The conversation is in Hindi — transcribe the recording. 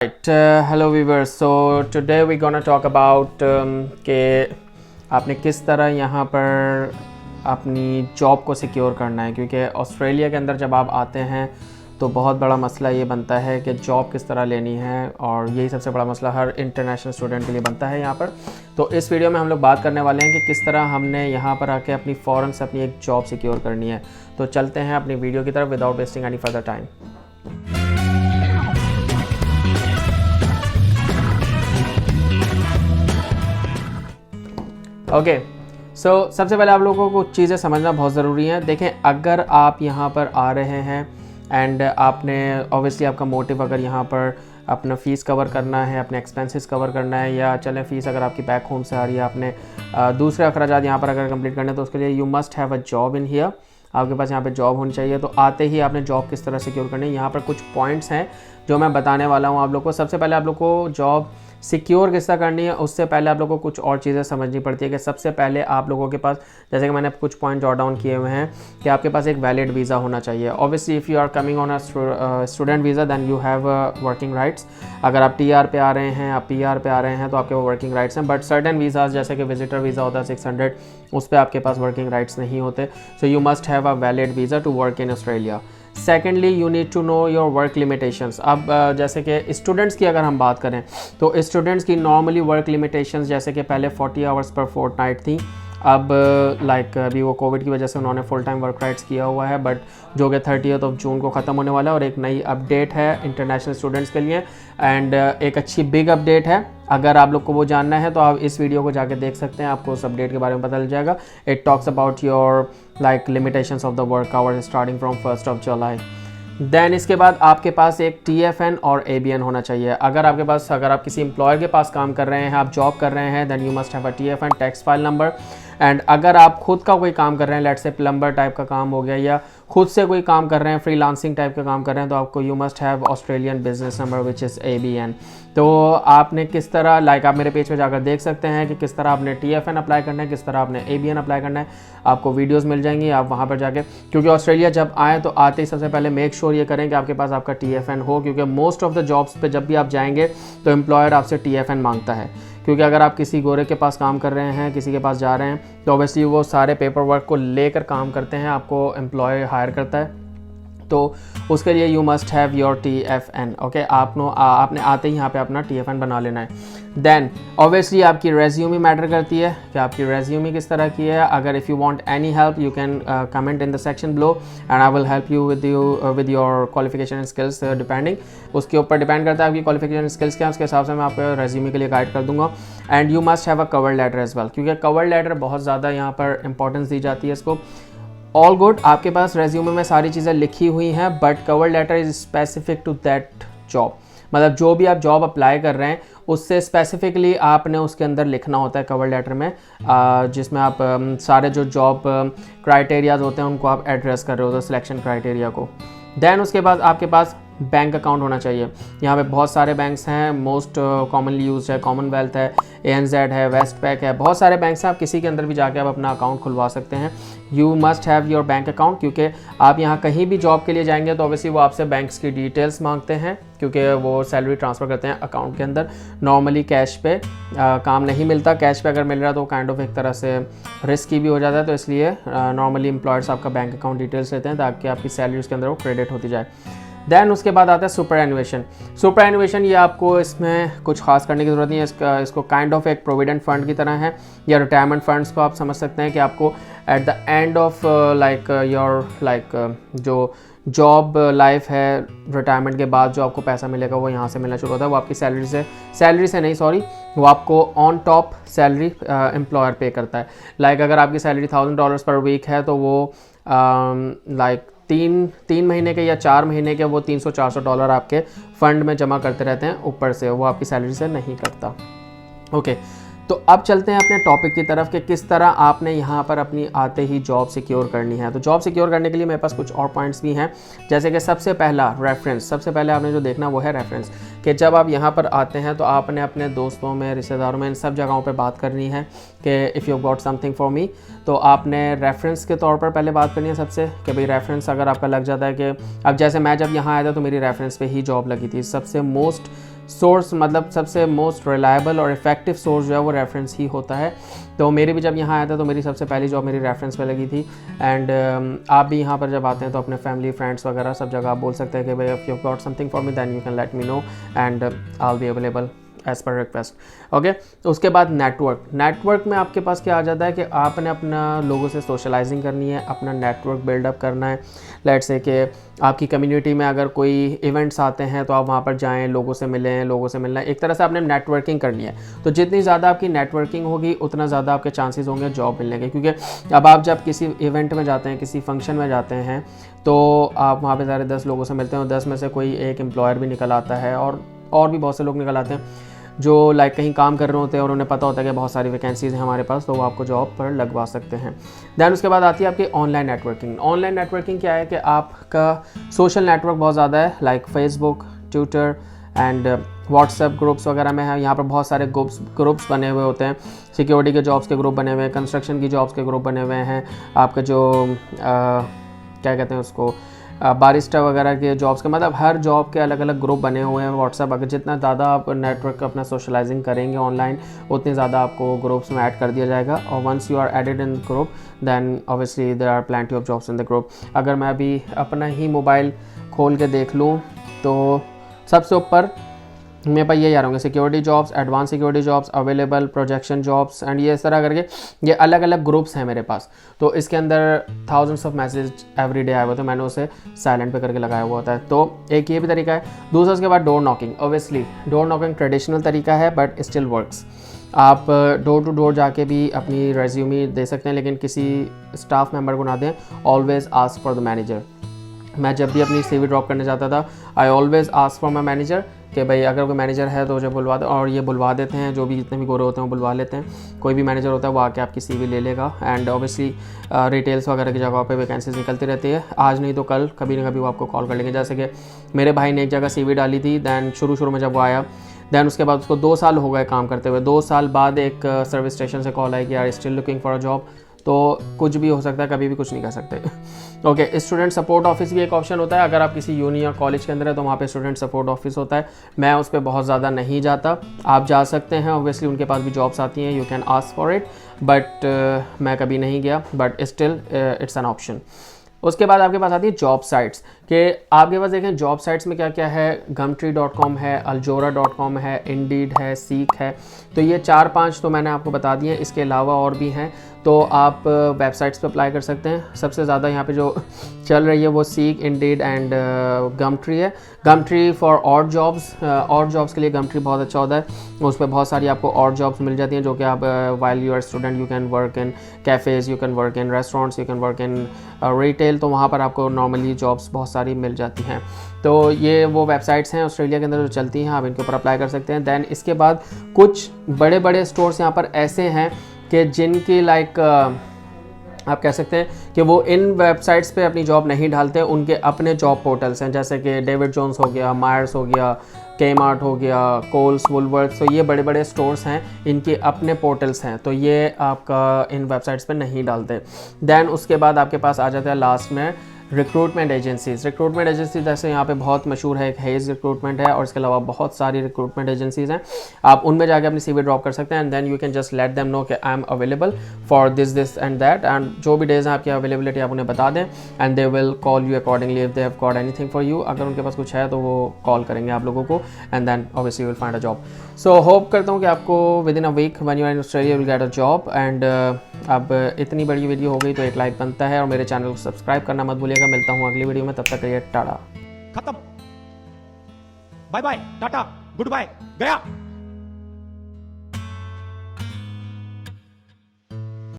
Right, hello viewers. So today we're gonna talk about कि आपने किस तरह यहाँ पर अपनी जॉब को सिक्योर करना है, क्योंकि ऑस्ट्रेलिया के अंदर जब आप आते हैं तो बहुत बड़ा मसला ये बनता है कि जॉब किस तरह लेनी है, और यही सबसे बड़ा मसला हर इंटरनेशनल स्टूडेंट के लिए बनता है यहाँ पर। तो इस वीडियो में हम लोग बात करने वाले हैं कि किस तरह हमने यहाँ पर आके अपनी फ़ौरन से अपनी एक जॉब सिक्योर करनी है। तो चलते हैं अपनी वीडियो की तरफ without wasting any further time. Okay, so सबसे पहले आप लोगों को कुछ चीज़ें समझना बहुत ज़रूरी है। देखें, अगर आप यहाँ पर आ रहे हैं एंड आपने ऑब्वियसली आपका मोटिव अगर यहाँ पर अपना फ़ीस कवर करना है, अपने एक्सपेंसेस कवर करना है, या चलें फ़ीस अगर आपकी बैक होम से आ रही है, आपने दूसरे अखराजात यहाँ पर अगर कंप्लीट करने, तो उसके लिए you must have a job in here. आपके पास यहाँ पे जॉब होनी चाहिए। तो आते ही आपने जॉब किस तरह सिक्योर करनी है, यहाँ पर कुछ पॉइंट्स हैं जो मैं बताने वाला हूँ आप लोग को। सबसे पहले आप लोग को जॉब सिक्योर किस तरह करनी है, उससे पहले आप लोगों को कुछ और चीज़ें समझनी पड़ती है। कि सबसे पहले आप लोगों के पास, जैसे कि मैंने कुछ पॉइंट जॉट डाउन किए हुए हैं, कि आपके पास एक वैलिड वीज़ा होना चाहिए। Obviously if you are coming on a student visa then you have working rights. अगर आप TR पे आ रहे हैं, आप PR पे आ रहे हैं, तो आपके वो वर्किंग राइट्स हैं। बट सर्टेन वीज़ाज जैसे कि विजिटर वीज़ा होता है 600, उस पर आपके पास वर्किंग राइट्स नहीं होते। So you must have a valid visa to work in Australia. Secondly, you need to know your work limitations. अब जैसे कि स्टूडेंट्स की अगर हम बात करें, तो स्टूडेंट्स की नॉर्मली वर्क लिमिटेशंस जैसे कि पहले 40 आवर्स पर फोर्टनाइट थी। अब अभी वो कोविड की वजह से उन्होंने फुल टाइम वर्क राइट्स किया हुआ है, बट जो कि 30 जून को ख़त्म होने वाला है। और एक नई अपडेट है इंटरनेशनल स्टूडेंट्स के लिए, एंड एक अच्छी बिग अपडेट है। अगर आप लोग को वो जानना है तो आप इस वीडियो को जाके देख सकते हैं, आपको उस अपडेट के बारे में पता चल जाएगा। It talks about your limitations of the work hours starting from 1 July. Then इसके बाद आपके पास एक TFN और ABN होना चाहिए। अगर आप किसी एम्प्लॉयर के पास काम कर रहे हैं, आप जॉब कर रहे हैं, then you must have a TFN, tax file number. And अगर आप खुद का कोई काम कर रहे हैं, लेट्स से प्लम्बर टाइप का काम हो गया, या खुद से कोई काम कर रहे हैं, फ्रीलांसिंग टाइप का काम कर रहे हैं, तो आपको you must have Australian business number which is ABN। तो आपने किस तरह आप मेरे पेज पे जाकर देख सकते हैं कि किस तरह आपने TFN अप्लाई करना है, किस तरह आपने ABN अप्लाई करना है। आपको वीडियोस मिल जाएंगी, आप वहाँ पर जाके, क्योंकि ऑस्ट्रेलिया जब आए तो आते ही सबसे पहले मेक श्योर ये करें कि आपके पास आपका TFN हो, क्योंकि मोस्ट ऑफ द जॉब्स पे जब भी आप जाएंगे तो एम्प्लॉयर आपसे TFN मांगता है। क्योंकि अगर आप किसी गोरे के पास काम कर रहे हैं, किसी के पास जा रहे हैं, तो ऑब्वियसली वो सारे पेपर वर्क को लेकर काम करते हैं, आपको एम्प्लॉय हायर करता है, तो उसके लिए you must have your TFN। Okay, आपने आते ही यहाँ पे अपना TFN बना लेना है। देन ऑब्वियसली आपकी रेज्यूमे मैटर करती है कि आपकी रेज्यूमे किस तरह की है। अगर if you want any help you can comment in the section below and I will help you with your qualification and skills depending. उसके ऊपर डिपेंड करता है आपकी क्वालिफिकेशन स्किल्स क्या है, उसके हिसाब से मैं आपको रेज्यूमे के लिए गाइड कर दूंगा। And you must have a cover letter as well, क्योंकि कवर लेटर बहुत ज़्यादा यहाँ पर इंपॉर्टेंस दी जाती है इसको। ऑल गुड, आपके पास रेज्यूमे में सारी चीज़ें लिखी हुई हैं, but cover letter is specific to that job. मतलब जो भी आप जॉब अप्लाई कर रहे हैं उससे स्पेसिफिकली आपने उसके अंदर लिखना होता है कवर लेटर में, जिसमें आप सारे जो जॉब क्राइटेरियाज होते हैं उनको आप एड्रेस कर रहे हो, तो सिलेक्शन क्राइटेरिया को। देन उसके बाद आपके पास बैंक अकाउंट होना चाहिए। यहाँ पे बहुत सारे बैंक्स हैं, मोस्ट कॉमनली यूज है कॉमनवेल्थ है, ANZ है, वेस्टपैक है, बहुत सारे बैंक्स हैं। आप किसी के अंदर भी जाके आप अपना अकाउंट खुलवा सकते हैं। You must have your bank account, क्योंकि आप यहाँ कहीं भी जॉब के लिए जाएंगे तो ऑब्वियसली वो आपसे बैंक्स की डिटेल्स मांगते हैं, क्योंकि वो सैलरी ट्रांसफ़र करते हैं अकाउंट के अंदर। नॉर्मली कैश पे काम नहीं मिलता, कैश पे अगर मिल रहा है तो काइंड ऑफ एक तरह से रिस्की भी हो जाता है, तो इसलिए नॉर्मली एम्प्लॉयर्स आपका बैंक अकाउंट डिटेल्स लेते हैं ताकि आपकी सैलरी उसके अंदर वो क्रेडिट होती जाए। देन उसके बाद आता है सुपर एनुएशन। सुपर एनुएशन ये आपको इसमें कुछ खास करने की ज़रूरत नहीं है, इसको काइंड ऑफ एक प्रोविडेंट फंड की तरह है, या रिटायरमेंट फंड्स को आप समझ सकते हैं कि आपको एट द एंड ऑफ जो जॉब लाइफ है, रिटायरमेंट के बाद जो आपको पैसा मिलेगा वो यहाँ से मिलना शुरू होता है। वो आपकी सैलरी से नहीं, सॉरी, वो आपको ऑन टॉप सैलरी एम्प्लॉयर पे करता है। अगर आपकी सैलरी $1000 पर वीक है, तो वो तीन महीने के या 4 महीने के वो $300-400 आपके फ़ंड में जमा करते रहते हैं ऊपर से, वो आपकी सैलरी से नहीं करता। ओके, तो अब चलते हैं अपने टॉपिक की तरफ कि किस तरह आपने यहाँ पर अपनी आते ही जॉब सिक्योर करनी है। तो जॉब सिक्योर करने के लिए मेरे पास कुछ और पॉइंट्स भी हैं, जैसे कि सबसे पहला रेफरेंस। सबसे पहले आपने जो देखना वो है रेफरेंस, कि जब आप यहाँ पर आते हैं तो आपने अपने दोस्तों में, रिश्तेदारों में, इन सब जगहों पर बात करनी है कि if you got something for मी, तो आपने रेफरेंस के तौर पर पहले बात करनी है सबसे, कि भाई रेफरेंस अगर आपका लग जाता है कि अब जैसे मैं जब यहाँ आया था तो मेरी रेफरेंस पे ही जॉब लगी थी। सबसे मोस्ट सोर्स मतलब सबसे मोस्ट रिलायबल और इफेक्टिव सोर्स जो है वो रेफरेंस ही होता है। तो मेरी भी जब यहाँ आया था तो मेरी सबसे पहली जॉब मेरी रेफरेंस पे लगी थी। एंड आप भी यहाँ पर जब आते हैं तो अपने फैमिली फ्रेंड्स वगैरह सब जगह आप बोल सकते हैं कि भाई if you got something for me then you can let me know and I will be available as per request. Okay, उसके बाद नेटवर्क में आपके पास क्या आ जाता है कि आपने अपना लोगों से सोशलाइजिंग करनी है, अपना नेटवर्क बिल्डअप करना है। लेट्स से कि आपकी कम्युनिटी में अगर कोई इवेंट्स आते हैं तो आप वहाँ पर जाएं, लोगों से मिलें, लोगों से मिलना है, एक तरह से आपने नेटवर्किंग करनी है। तो जितनी ज़्यादा आपकी नेटवर्किंग होगी उतना ज़्यादा आपके चांसेस होंगे जॉब मिलने के, क्योंकि अब आप जब किसी इवेंट में जाते हैं, किसी फंक्शन में जाते हैं तो आप वहाँ पर सारे 10 लोगों से मिलते हैं और 10 में से कोई एक एम्प्लॉयर भी निकल आता है और भी बहुत से लोग निकल आते हैं जो लाइक कहीं काम कर रहे होते हैं और उन्हें पता होता है कि बहुत सारी वैकेंसीज़ हैं हमारे पास, तो वो आपको जॉब पर लगवा सकते हैं। दैन उसके बाद आती है आपकी ऑनलाइन नेटवर्किंग। ऑनलाइन नेटवर्किंग क्या है कि आपका सोशल नेटवर्क बहुत ज़्यादा है, like Facebook, Twitter and WhatsApp groups वगैरह में है। यहाँ पर बहुत सारे ग्रुप्स बने हुए होते हैं, सिक्योरिटी के जॉब्स के ग्रुप बने हुए हैं, कंस्ट्रक्शन की जॉब्स के ग्रुप बने हुए हैं, आपका जो क्या कहते हैं उसको बारिस्टा वगैरह के जॉब्स के, मतलब हर जॉब के अलग अलग ग्रुप बने हुए हैं व्हाट्सएप। अगर जितना ज़्यादा आप नेटवर्क अपना सोशलाइजिंग करेंगे ऑनलाइन उतनी ज़्यादा आपको ग्रुप्स में ऐड कर दिया जाएगा। और once you are added in group then obviously there are plenty of jobs in the group. अगर मैं अभी अपना ही मोबाइल खोल के देख लूँ तो सबसे ऊपर मेरे पास ये आ रहे होंगे security jobs, advance security jobs, available, projection jobs and ये इस तरह करके ये अलग अलग ग्रुप्स हैं मेरे पास। तो इसके अंदर thousands of message every day आए हुए थे, मैंने उसे साइलेंट पे करके लगाया हुआ होता है। तो एक ये भी तरीका है। दूसरा उसके बाद door knocking. Obviously door knocking traditional तरीका है बट स्टिल वर्क्स। आप डोर टू डोर जाके भी अपनी रेज्यूमे दे सकते हैं, लेकिन किसी स्टाफ मेम्बर को ना दें। Always ask for the manager. मैं जब भी अपनी CV ड्रॉप करने जाता था I always ask for my manager कि भाई अगर कोई मैनेजर है तो मुझे बुलवा दो, और ये बुलवा देते हैं, जो भी जितने भी गोरे होते हैं वो बुलवा लेते हैं। कोई भी मैनेजर होता है वो आके आपकी CV ले लेगा। एंड ऑब्वियसली रिटेल्स वगैरह की जगह पे वैकेंसीज निकलती रहती है, आज नहीं तो कल कभी ना कभी वो आपको कॉल कर लेंगे। जैसे कि मेरे भाई ने एक जगह CV डाली थी, दैन शुरू में जब वो आया दैन उसके बाद उसको 2 साल हो गए काम करते हुए। 2 साल बाद एक सर्विस स्टेशन से कॉल आई कि यार still looking for a job. तो कुछ भी हो सकता है, कभी भी कुछ नहीं कर सकते। ओके, स्टूडेंट सपोर्ट ऑफिस भी एक ऑप्शन होता है। अगर आप किसी यूनि या कॉलेज के अंदर है तो वहाँ पे स्टूडेंट सपोर्ट ऑफिस होता है। मैं उस पर बहुत ज़्यादा नहीं जाता, आप जा सकते हैं। ऑब्वियसली उनके पास भी जॉब्स आती हैं, you can ask for it, but मैं कभी नहीं गया, but still it's an option. उसके बाद आपके पास आती है जॉब साइट्स कि आपके पास देखें जॉब साइट्स में क्या क्या है। gumtree.com है, aljora.com है, इंडीड है, सीक है। तो ये 4-5 तो मैंने आपको बता दिए, इसके अलावा और भी हैं। तो आप वेबसाइट्स पे अप्लाई कर सकते हैं। सबसे ज़्यादा यहाँ पे जो चल रही है वो सीक, इंडीड एंड गमट्री है। गमट्री फॉर ऑड जॉब्स के लिए गमट्री बहुत अच्छा होता है। उस पर बहुत सारी आपको ऑड जॉब्स मिल जाती हैं जो कि आप while you are student you can work in cafes, you can work in restaurants, you can work in retail. तो वहाँ पर आपको नॉर्मली जॉब्स बहुत सारी मिल जाती हैं। तो ये वो वेबसाइट्स हैं ऑस्ट्रेलिया के अंदर जो चलती हैं, आप इनके ऊपर अप्लाई कर सकते हैं। दैन इसके बाद कुछ बड़े बड़े स्टोर्स यहाँ पर ऐसे हैं कि जिनकी लाइक आप कह सकते हैं कि वो इन वेबसाइट्स पे अपनी जॉब नहीं डालते, उनके अपने जॉब पोर्टल्स हैं, जैसे कि डेविड जोन्स हो गया, मायर्स हो गया, केमार्ट हो गया, कोल्स, वुलवर्थ। तो ये बड़े बड़े स्टोर्स हैं, इनके अपने पोर्टल्स हैं, तो ये आपका इन वेबसाइट्स पे नहीं डालते। दैन उसके बाद आपके पास आ जाता है लास्ट में रिक्रूटमेंट एजेंसीज। जैसे यहाँ पे बहुत मशहूर है, एक हेज रिक्रूटमेंट है और इसके अलावा बहुत सारी रिक्रूटमेंट एजेंसीज हैं। आप उनमें जाके अपनी CV ड्रॉप कर सकते हैं and then you can just let them know कि I am available for this and that, and जो भी डेज हैं आपकी अवेलेबिलिटी आप उन्हें बता दें and they will call you accordingly if they have got anything for you. अगर उनके पास कुछ है तो वो कॉल करेंगे आप लोगों को and then obviously will find a job. So hope करता हूँ कि आपको within a week when you are in Australia will get a job. And अब इतनी बड़ी वीडियो हो गई तो एक लाइक बनता है और मेरे चैनल को सब्सक्राइब करना मत भूलिएगा। मिलता हूँ अगली वीडियो में, तब तक के लिए टाटा। खत्म, bye bye, tata, good bye, गया।